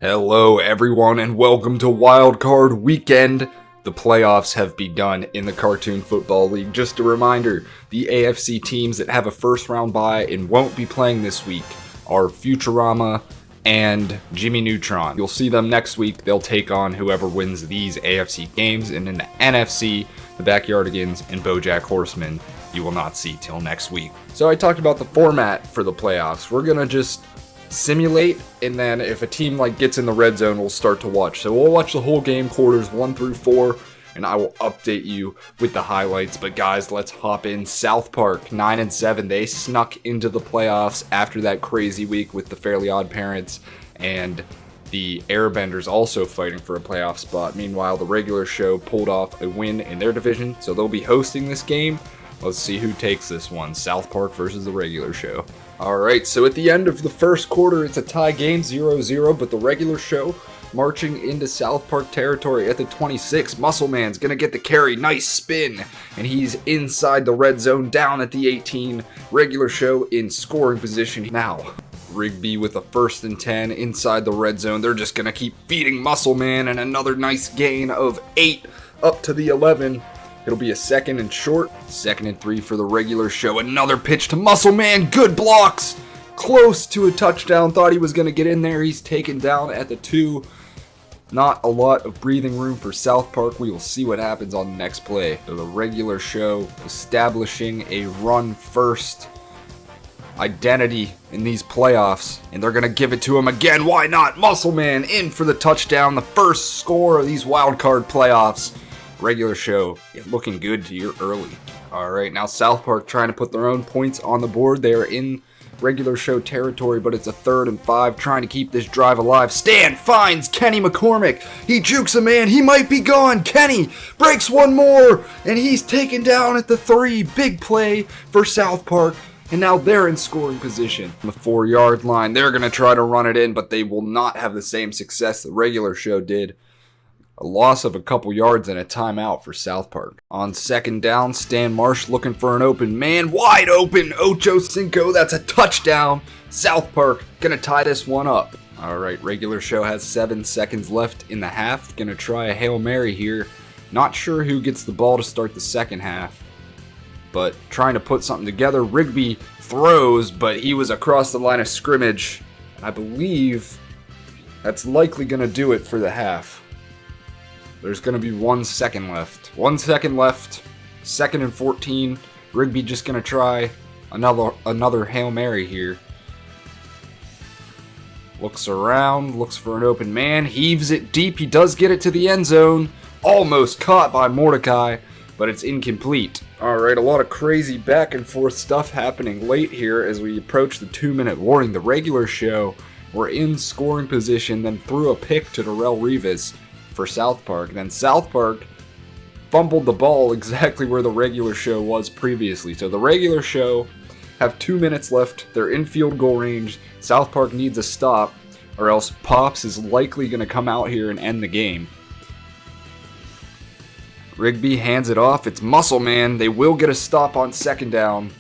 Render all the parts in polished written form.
Hello everyone and welcome to Wild Card Weekend. The playoffs have begun in the Cartoon Football League. Just a reminder, the AFC teams that have a first round bye and won't be playing this week are Futurama and Jimmy Neutron. You'll see them next week. They'll take on whoever wins these AFC games, and in the NFC, the Backyardigans and BoJack Horseman you will not see till next week. So I talked about the format for the playoffs. We're gonna just simulate, and then if a team gets in the red zone, we'll start to watch. So we'll watch the whole game, quarters 1 through 4, and I will update you with the highlights. But guys, let's hop in. South Park 9-7. They snuck into the playoffs after that crazy week with the Fairly Odd Parents and the Airbenders also fighting for a playoff spot. Meanwhile, the regular show pulled off a win in their division, so they'll be hosting this game. Let's see who takes this one. South Park versus the regular show. Alright, so at the end of the first quarter, it's a tie game, 0-0, but the regular show marching into South Park territory at the 26. Muscle Man's gonna get the carry, nice spin, and he's inside the red zone down at the 18. Regular show in scoring position now. Rigby with a 1st and 10 inside the red zone. They're just gonna keep feeding Muscle Man, and another nice gain of 8 up to the 11. It'll be a 2nd and short. 2nd and 3 for the regular show. Another pitch to Muscle Man. Good blocks. Close to a touchdown. Thought he was going to get in there. He's taken down at the 2. Not a lot of breathing room for South Park. We will see what happens on the next play. So the regular show establishing a run-first identity in these playoffs, and they're going to give it to him again. Why not? Muscle Man in for the touchdown. The first score of these wild card playoffs. Regular show looking good here early. Alright, now South Park trying to put their own points on the board. They are in regular show territory, but it's a 3rd and 5, trying to keep this drive alive. Stan finds Kenny McCormick. He jukes a man. He might be gone. Kenny breaks one more, and he's taken down at the 3. Big play for South Park, and now they're in scoring position. On the 4-yard line, they're going to try to run it in, but they will not have the same success the regular show did. A loss of a couple yards and a timeout for South Park. On 2nd down, Stan Marsh looking for an open man. Wide open, Ocho Cinco. That's a touchdown. South Park gonna tie this one up. Alright, regular show has 7 seconds left in the half. Gonna try a Hail Mary here. Not sure who gets the ball to start the second half, but trying to put something together. Rigby throws, but he was across the line of scrimmage. I believe that's likely gonna do it for the half. There's going to be 1 second left. 1 second left. 2nd and 14. Rigby just going to try another Hail Mary here. Looks around. Looks for an open man. Heaves it deep. He does get it to the end zone. Almost caught by Mordecai, but it's incomplete. Alright, a lot of crazy back and forth stuff happening late here as we approach the 2-minute warning. The regular show were in scoring position, then threw a pick to Darrelle Revis for South Park. Then South Park fumbled the ball exactly where the regular show was previously. So the regular show have 2 minutes left. They're in field goal range. South Park needs a stop, or else Pops is likely going to come out here and end the game. Rigby hands it off. It's Muscle Man. They will get a stop on 2nd down.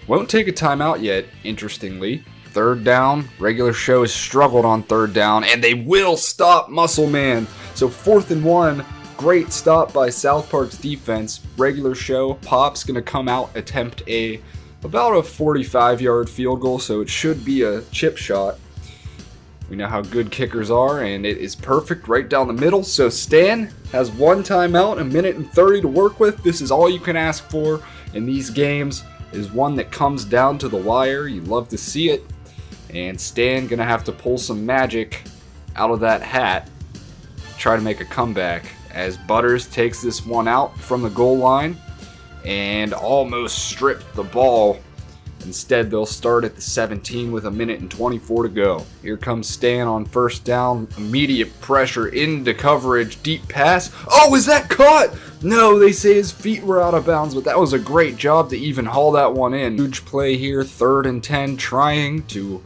Won't take a timeout yet, interestingly. 3rd down. Regular show has struggled on 3rd down, and they will stop Muscle Man. So 4th and 1, great stop by South Park's defense. Regular show, Pop's going to come out, attempt about a 45-yard field goal, so it should be a chip shot. We know how good kickers are, and it is perfect right down the middle. So Stan has 1 timeout, 1:30 to work with. This is all you can ask for in these games, is one that comes down to the wire. You love to see it. And Stan going to have to pull some magic out of that hat, try to make a comeback, as Butters takes this one out from the goal line and almost stripped the ball. Instead, they'll start at the 17 with 1:24 to go. Here comes Stan on 1st down. Immediate pressure into coverage. Deep pass. Oh, is that caught? No, they say his feet were out of bounds, but that was a great job to even haul that one in. Huge play here. 3rd and 10, trying to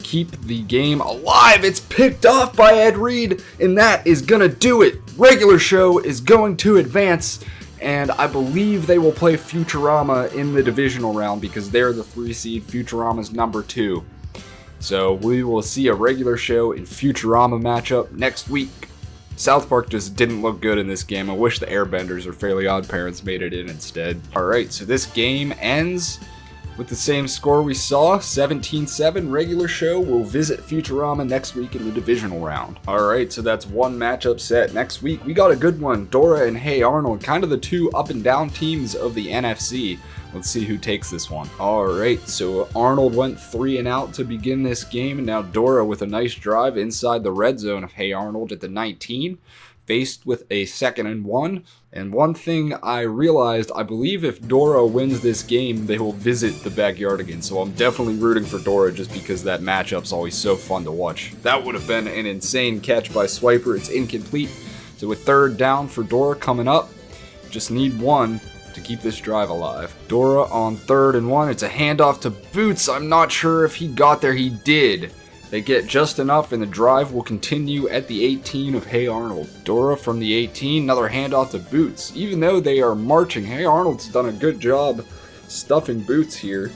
keep the game alive. It's picked off by Ed Reed, and that is going to do it. Regular show is going to advance, and I believe they will play Futurama in the divisional round because they're the 3 seed. Futurama's number 2. So we will see a regular show in Futurama matchup next week. South Park just didn't look good in this game. I wish the Airbenders or Fairly Odd Parents made it in instead. Alright, so this game ends with the same score we saw, 17-7. Regular show will visit Futurama next week in the divisional round. Alright, so that's one matchup set. Next week, we got a good one. Dora and Hey Arnold, kind of the two up and down teams of the NFC. Let's see who takes this one. Alright, so Arnold went 3 and out to begin this game, and now Dora with a nice drive inside the red zone of Hey Arnold at the 19. Faced with a 2nd and 1. And one thing I realized, I believe if Dora wins this game, they will visit the backyard again. So I'm definitely rooting for Dora just because that matchup's always so fun to watch. That would have been an insane catch by Swiper. It's incomplete. So with 3rd down for Dora coming up, just need 1 to keep this drive alive. Dora on 3rd and 1. It's a handoff to Boots. I'm not sure if he got there. He did. They get just enough, and the drive will continue at the 18 of Hey Arnold. Dora from the 18, another handoff to Boots. Even though they are marching, Hey Arnold's done a good job stuffing Boots here.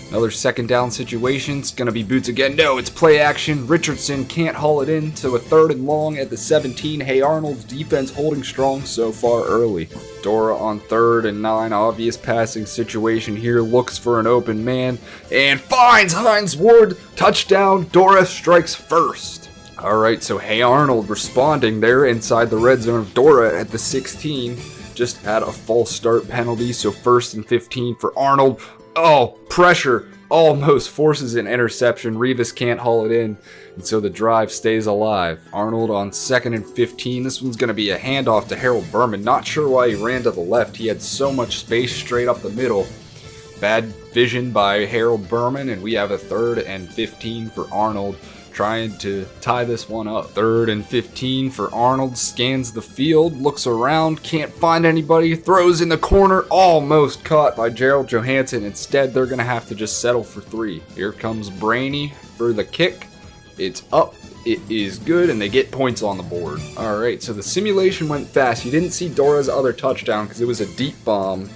Another 2nd down situation. It's going to be Boots again. No, it's play action. Richardson can't haul it in to a 3rd and long at the 17. Hey Arnold's defense holding strong so far early. Dora on 3rd and 9. Obvious passing situation here. Looks for an open man and finds Hines Ward. Touchdown. Dora strikes first. Alright, so Hey Arnold responding there inside the red zone of Dora at the 16. Just had a false start penalty, so 1st and 15 for Arnold. Oh, pressure almost forces an interception. Revis can't haul it in, and so the drive stays alive. Arnold on 2nd and 15. This one's going to be a handoff to Harold Berman. Not sure why he ran to the left. He had so much space straight up the middle. Bad vision by Harold Berman, and we have a 3rd and 15 for Arnold, trying to tie this one up. 3rd and 15 for Arnold. Scans the field, looks around, can't find anybody, throws in the corner, almost caught by Gerald Johansson. Instead, they're going to have to just settle for 3. Here comes Brainy for the kick. It's up. It is good, and they get points on the board. Alright, so the simulation went fast. You didn't see Dora's other touchdown because it was a deep bomb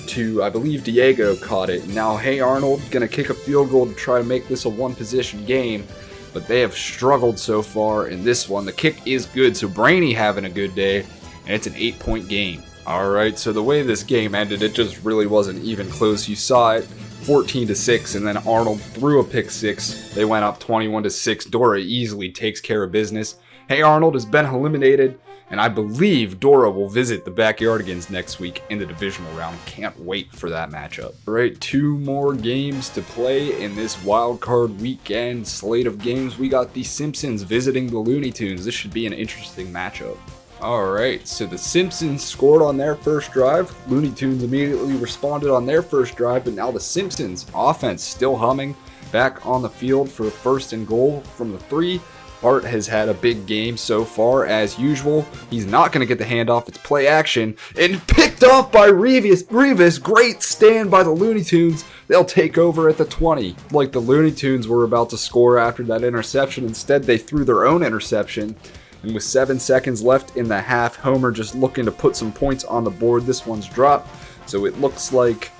to, I believe, Diego caught it. Now, Hey Arnold going to kick a field goal to try to make this a one-possession game. But they have struggled so far in this one. The kick is good, so Brainy having a good day, and it's an 8-point game. Alright, so the way this game ended, it just really wasn't even close. You saw it 14-6, and then Arnold threw a pick 6. They went up 21-6. Dora easily takes care of business. Hey Arnold has been eliminated, and I believe Dora will visit the Backyardigans next week in the divisional round. Can't wait for that matchup. Alright, 2 more games to play in this wildcard weekend slate of games. We got the Simpsons visiting the Looney Tunes. This should be an interesting matchup. Alright, so the Simpsons scored on their first drive. Looney Tunes immediately responded on their first drive, but now the Simpsons offense still humming. Back on the field for 1st and goal from the 3. Bart has had a big game so far, as usual. He's not going to get the handoff. It's play action. And picked off by Revis. Great stand by the Looney Tunes. They'll take over at the 20. Like the Looney Tunes were about to score after that interception. Instead, they threw their own interception. And with 7 seconds left in the half, Homer just looking to put some points on the board. This one's dropped. So it looks like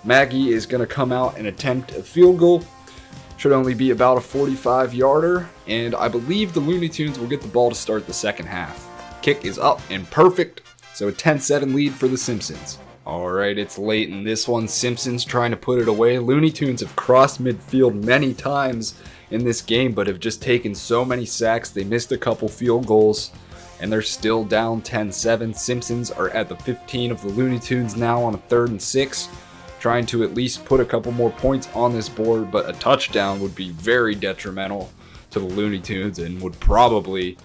Maggie is going to come out and attempt a field goal. Should only be about a 45-yarder, and I believe the Looney Tunes will get the ball to start the second half. Kick is up and perfect, so a 10-7 lead for the Simpsons. Alright, it's late in this one. Simpsons trying to put it away. Looney Tunes have crossed midfield many times in this game, but have just taken so many sacks. They missed a couple field goals, and they're still down 10-7. Simpsons are at the 15 of the Looney Tunes now on a 3rd and 6. Trying to at least put a couple more points on this board, but a touchdown would be very detrimental to the Looney Tunes and would probably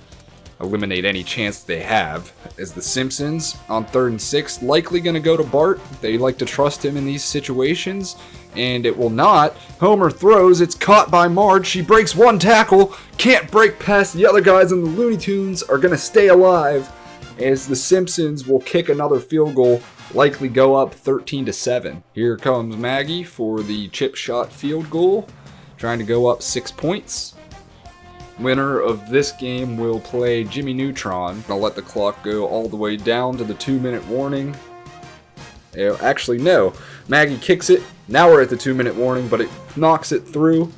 eliminate any chance they have. As the Simpsons on 3rd and 6, likely going to go to Bart. They like to trust him in these situations, and it will not. Homer throws, it's caught by Marge. She breaks 1 tackle, can't break past the other guys, and the Looney Tunes are going to stay alive as the Simpsons will kick another field goal, likely go up 13-7. Here comes Maggie for the chip shot field goal, trying to go up 6 points. Winner of this game will play Jimmy Neutron. I'll let the clock go all the way down to the 2-minute warning. Actually, no. Maggie kicks it. Now we're at the 2-minute warning, but it knocks it through.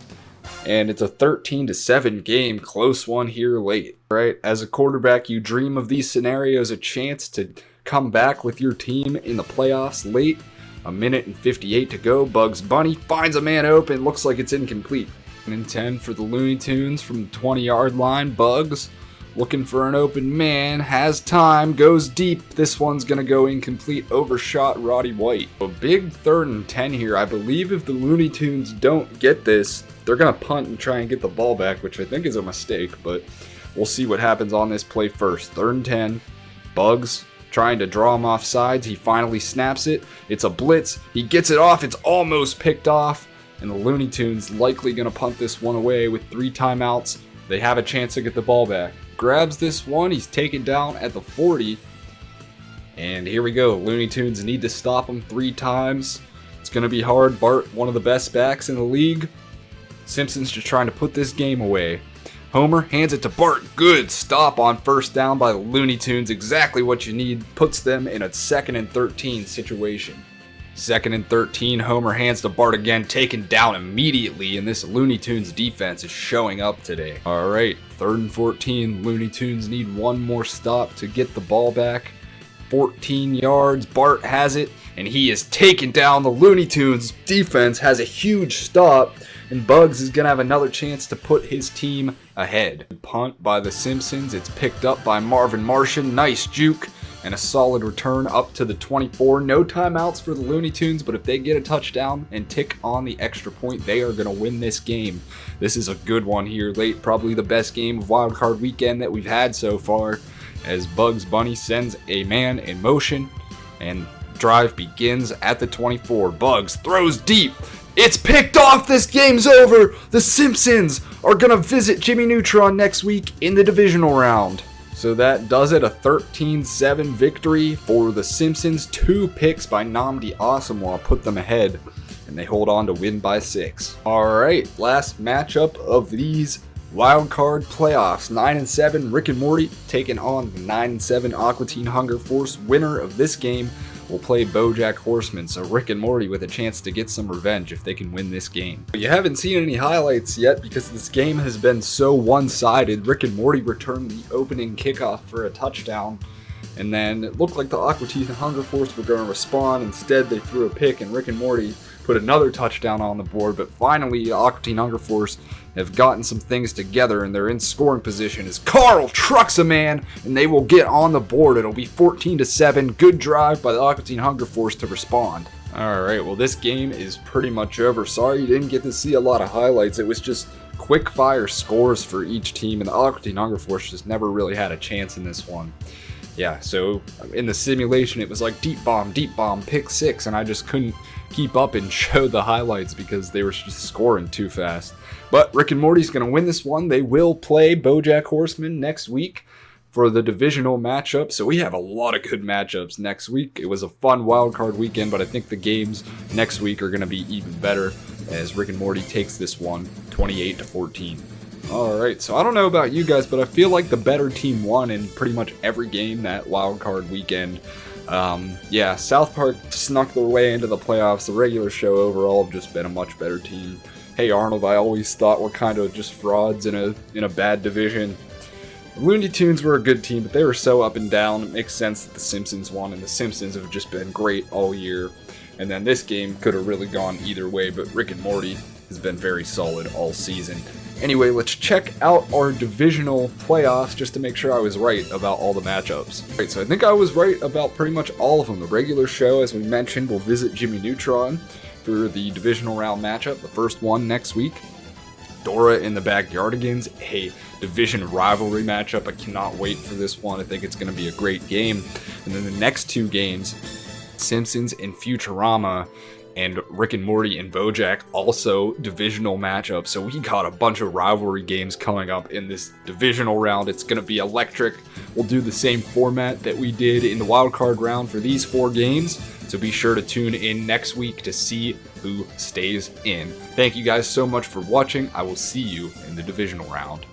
and it's a 13-7 game, close one here late. Right, as a quarterback, you dream of these scenarios, a chance to come back with your team in the playoffs late. A minute and 58 to go. Bugs Bunny finds a man open, looks like it's incomplete. And 10 for the Looney Tunes from the 20-yard line. Bugs looking for an open man, has time, goes deep. This one's gonna go incomplete, overshot Roddy White. A big 3rd and 10 here. I believe if the Looney Tunes don't get this, they're gonna punt and try and get the ball back, which I think is a mistake, but we'll see what happens on this play first. 3rd and 10, Bugs trying to draw him off sides. He finally snaps it. It's a blitz. He gets it off. It's almost picked off, and the Looney Tunes likely gonna punt this one away with 3 timeouts. They have a chance to get the ball back. Grabs this one, he's taken down at the 40, and here we go. Looney Tunes need to stop him 3 times. It's going to be hard. Bart, one of the best backs in the league. Simpsons just trying to put this game away. Homer hands it to Bart. Good stop on 1st down by the Looney Tunes. Exactly what you need. Puts them in a 2nd and 13 situation. 2nd and 13, Homer hands to Bart again, taken down immediately, and this Looney Tunes defense is showing up today. Alright, 3rd and 14, Looney Tunes need one more stop to get the ball back. 14 yards, Bart has it, and he is taken down. The Looney Tunes defense has a huge stop, and Bugs is going to have another chance to put his team ahead. Punt by the Simpsons, it's picked up by Marvin Martian, nice juke. And a solid return up to the 24. No timeouts for the Looney Tunes, but if they get a touchdown and tick on the extra point, they are going to win this game. This is a good one here late, probably the best game of Wildcard Weekend that we've had so far, as Bugs Bunny sends a man in motion, and drive begins at the 24. Bugs throws deep. It's picked off. This game's over. The Simpsons are going to visit Jimmy Neutron next week in the divisional round. So that does it, a 13-7 victory for the Simpsons. 2 picks by Nnamdi Asomugha put them ahead, and they hold on to win by 6. Alright, last matchup of these wildcard playoffs. 9-7 Rick and Morty taking on the 9-7 Aqua Teen Hunger Force. Winner of this game will play BoJack Horseman, so Rick and Morty with a chance to get some revenge if they can win this game. But you haven't seen any highlights yet because this game has been so one-sided. Rick and Morty returned the opening kickoff for a touchdown, and then it looked like the Aqua Teen Hunger Force were going to respond. Instead, they threw a pick, and Rick and Morty put another touchdown on the board. But finally, Aqua Teen Hunger Force have gotten some things together, and they're in scoring position as Carl trucks a man, and they will get on the board. It'll be 14-7. Good drive by the Aqua Teen Hunger Force to respond. Alright, well, this game is pretty much over. Sorry you didn't get to see a lot of highlights. It was just quick fire scores for each team, and the Aqua Teen Hunger Force just never really had a chance in this one. Yeah, so in the simulation, it was like deep bomb, pick 6, and I just couldn't keep up and show the highlights because they were just scoring too fast. But Rick and Morty's going to win this one. They will play BoJack Horseman next week for the divisional matchup. So we have a lot of good matchups next week. It was a fun wildcard weekend, but I think the games next week are going to be even better as Rick and Morty takes this one 28-14. Alright, so I don't know about you guys, but I feel like the better team won in pretty much every game that wildcard weekend. Yeah, South Park snuck their way into the playoffs. The regular show overall have just been a much better team. Hey Arnold, I always thought we're kind of just frauds in a bad division. The Looney Tunes were a good team, but they were so up and down. It makes sense that the Simpsons won, and the Simpsons have just been great all year. And then this game could have really gone either way, but Rick and Morty has been very solid all season. Anyway, let's check out our divisional playoffs just to make sure I was right about all the matchups. Right, so I think I was right about pretty much all of them. The regular show, as we mentioned, will visit Jimmy Neutron for the divisional round matchup, the first one next week. Dora in the Backyardigans, a division rivalry matchup. I cannot wait for this one. I think it's going to be a great game. And then the next 2 games, Simpsons and Futurama, and Rick and Morty and BoJack, also divisional matchups. So we got a bunch of rivalry games coming up in this divisional round. It's going to be electric. We'll do the same format that we did in the wildcard round for these 4 games. So be sure to tune in next week to see who stays in. Thank you guys so much for watching. I will see you in the divisional round.